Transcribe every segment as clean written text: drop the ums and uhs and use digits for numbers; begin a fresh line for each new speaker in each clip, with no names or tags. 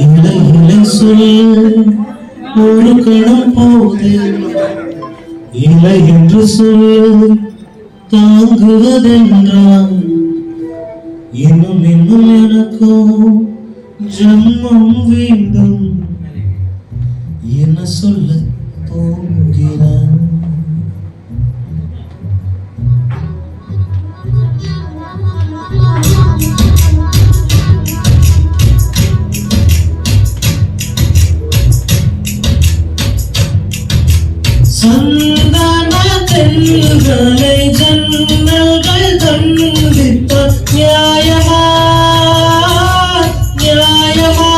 இல்லை இல்லை சொல்ல ஒரு கணம் போது இல்லை என்று சொல்ல தாங்குவதென்றால் இன்னும் இன்னும் எனக்கும் ஜன்மம் வேண்டும் என்ன சொல்ல போகிறான். சந்தான தென்களை ஜன்னல்கள் தண்டித்த நியாயமா நியாயமா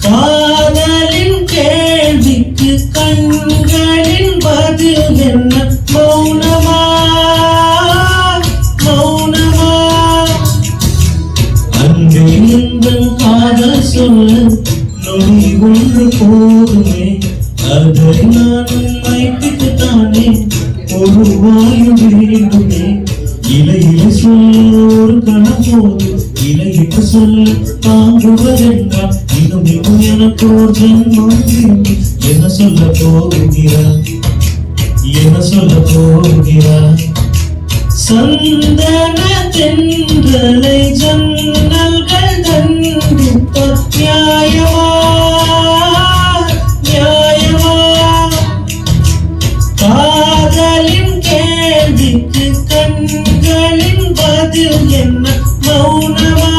காதலின் கேள்விக்கு கண்களின் பதில் என்ன மௌனமா மௌனமா அங்கே இந்த காதல் சொல்ல நொடி ஒன்று போதுமே அதை நான் மைப்பிட்டுத்தானே ஒரு வாயு வேண்டுமே இலையில சொல்ல ஒரு கணம் போது இலையிட்டு சொல்ல தாங்குவதென்றால் இன்னும் இன்னும் எனக்கு ஒரு ஜன்மம் வேண்டும் என்ன சொல்ல போகிறார் என்ன சொல்ல போகிறார். சந்தன தென்றலை ஜன்னல்கள் தண்டித்த நியாயமா நியாயமா காதலின் கேள்விக்கு கண்களின் பதில் என்ன மௌனமா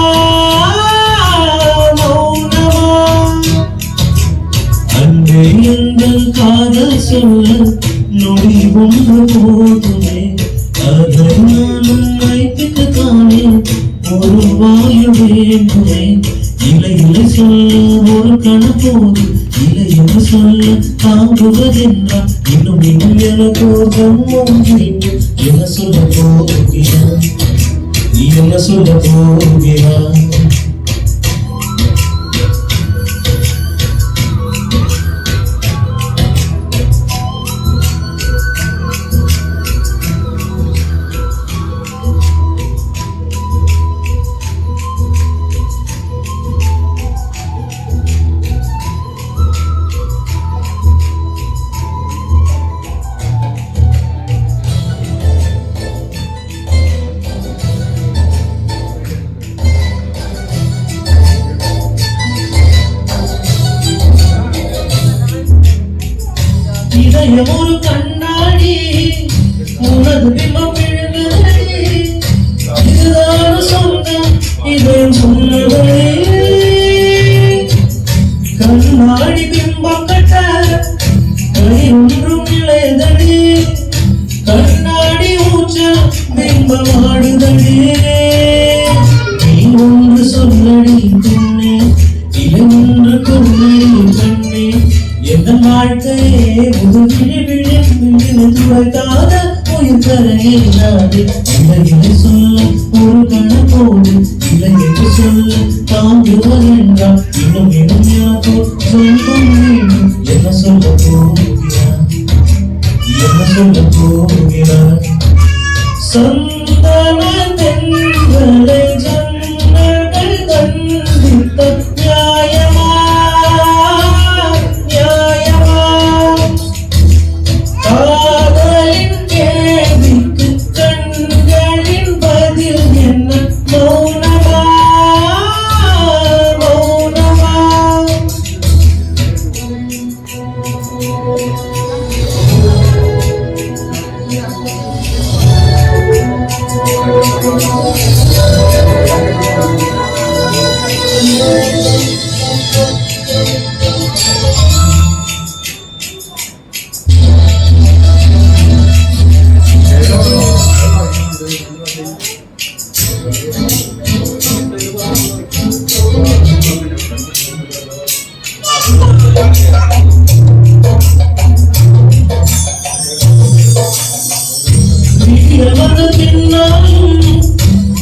மௌனமா அங்கே எங்கள் காதல் சொல்ல நொடி ஒன்று போதுமே அதை நானும் வைத்துக்கத்தானே ஒரு வாயு வேண்டுமே இலையில சொல்ல ஒரு கணப்போது இலையில சொல்ல தாங்குவதென்றால் இன்னும் இன்னும் எனக்கு ஒரு ஜன்மம் வேண்டும் என்ன சொல்ல போகிறான் என்ன சொல்ல போகிறான். இதயம் ஒரு கண்ணாடி உனது பிம்பம் விழுந்ததே இதுதான் சொந்தம் இதயம் சொன்னதே கண்ணாடி பிம்பம் கட்ட கை ஒன்றும் இல்லையதடி கண்ணாடி ஊச்சல் பிம்பம் ஆடுதடி நீ ஒன்று சொல்லடி பெண்ணே இலை ஒன்று கொள்ளடி கண்ணே எந்த வாழ்க்கையே உதவி துவைக்காத உயிர் தரையில்லாது இலையில சொல்ல ஒரு கணப்போடு இலையிட்டு சொல்ல தாங்குவதென்றால் இன்னும் இன்னும் எனக்கு ஜன்மம் வேண்டும் என்ன சொல்ல போகிறார் என்ன சொல்ல போகிறார். சந்தன தென்றலை ஜன்னல்கள் தண்டித்த நியாயமா காதலின் கேள்விக்கு கண்களின் பதில் என்ன மௌனமா மௌனமா.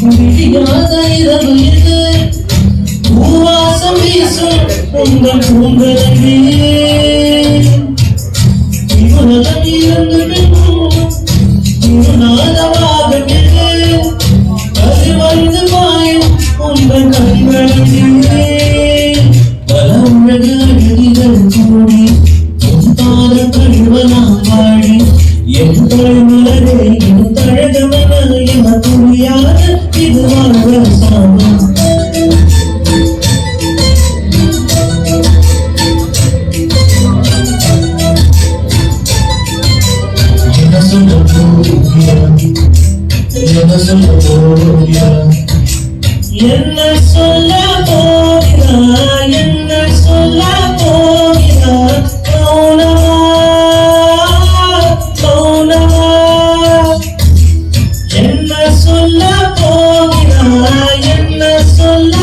விடியாத இரவு இது பூவாசம் வீசும் உங்கள் பூங்கலமே இவனதம் இருந்து திருநாதமாக அது வந்து பாயும் உங்கள் கண்களிலே பல உலக அழகிகள் கூடி என் பாத கழுவலாம் வாடி என் தொழிலரே என் தழகமென என புரியாத இது வாழ்வ சாமம் என்ன சொல்ல போகிறாய் என்ன சொல்ல போகிறாய் என்ன சொல்ல போகிறாய் என்ன சொல்ல போகிறாய் மௌனமா மௌனமா என்ன சொல்ல போகிறாய் என்ன சொல்ல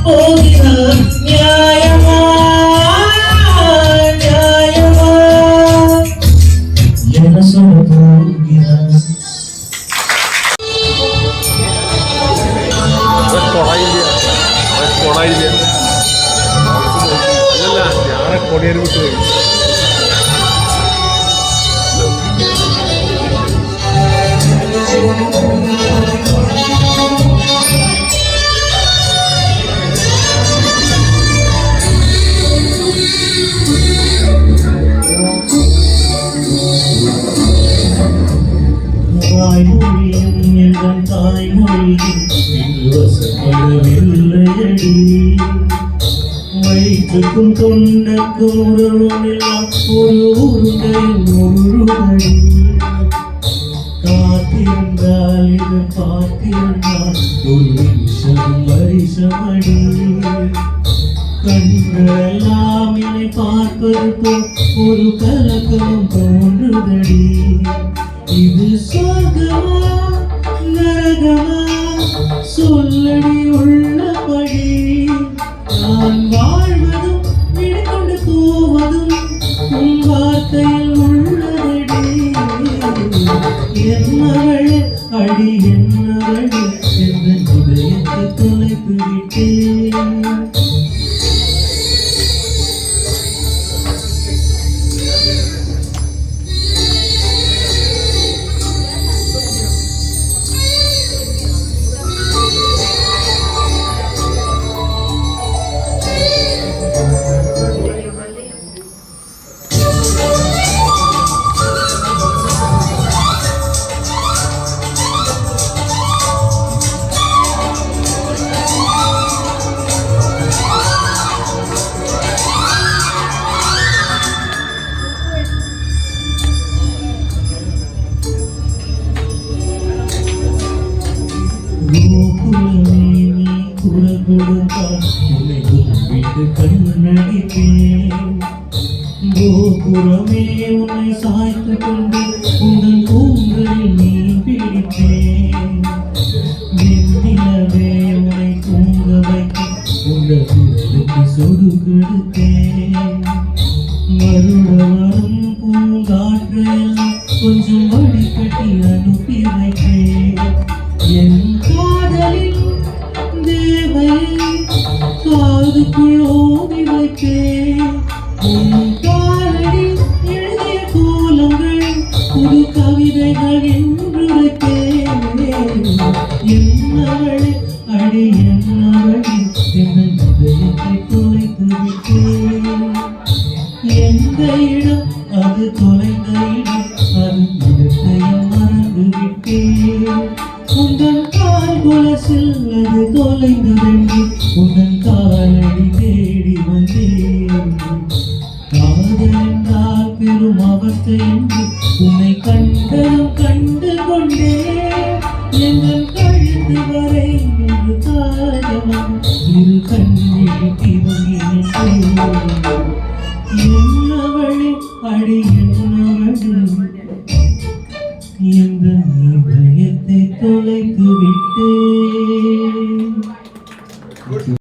போகிறாய் நியாயமா நியாயமா என்ன சொல்ல போகிறாய்
കൊടിയേരി വിട്ടുപോയി
தாய்மொழியும் என் தாய்மொழியும் இன்று வசப்படவில்லையடி வயிற்றுக்கும் தொண்டக்கும் உறவுமில்லாம் ஒரு உருண்டையும் உருளடி காத்திருந்தால் இது பார்த்திருந்தால் ஒரு நிமிஷம் வருஷமடி கண்களெல்லாம் என்னை பார்ப்பது போல் ஒரு கலக்கம் தோன்றுதடி இது சொர்க்கமா நரகமா சொல்லடி உள்ளபடி நான் வாழ்வதும் விடுகொண்டு போவதும் உன் வார்த்தையில் உள்ளதடி என்னவளே அடி என்னவளே என்ற இதயத்தை தொலைத்து விட்டேன் குரல் கொடுத்தால் உன்னை கும்பிட்டு கண்ணடிப்பேன் கோபுரமே உன்னை சாய்த்து கொண்டு உங்கள் கூந்தலில் நீ பிடிப்பேன் வெண்ணிலவே உன்னை தூங்க வைக்க உங்கள் குரலுக்கு சொடுக்கெடுத்தேன் வருடவரும் பூங்காற்றையெல்லாம் கொஞ்சம் வடிகட்டி அனுப்பி வைப்பேன் என் காதலில் தேவை காதுக்குள் ஓதி வைப்பேன் உன் காலடி எழுதிய கோலங்கள் புது கவிதைகள் என்று வைப்பேன் என்னவளே அடி என்னவளே என் இதயத்தை தொலைத்து விட்டேன் எந்த இடம் அது தொலைந்த இடம் அது இடத்தையும் மறந்து விட்டேன் உங்கள் கால் கொலசில் அது தொலைந்ததென்று உங்கள் காலடி தேடி வந்தேன் காதல் என்றால் பெரும் அவஸ்தை என்று உன்னை கண்டதும் கண்டு கொண்டேன் எங்கள் கழுத்து வரை என்று தாயகம் இரு கண்ணில் திறங்கினேன் என்னவளே அடி என்னவளே இந்த இதயத்தை தொலைத்து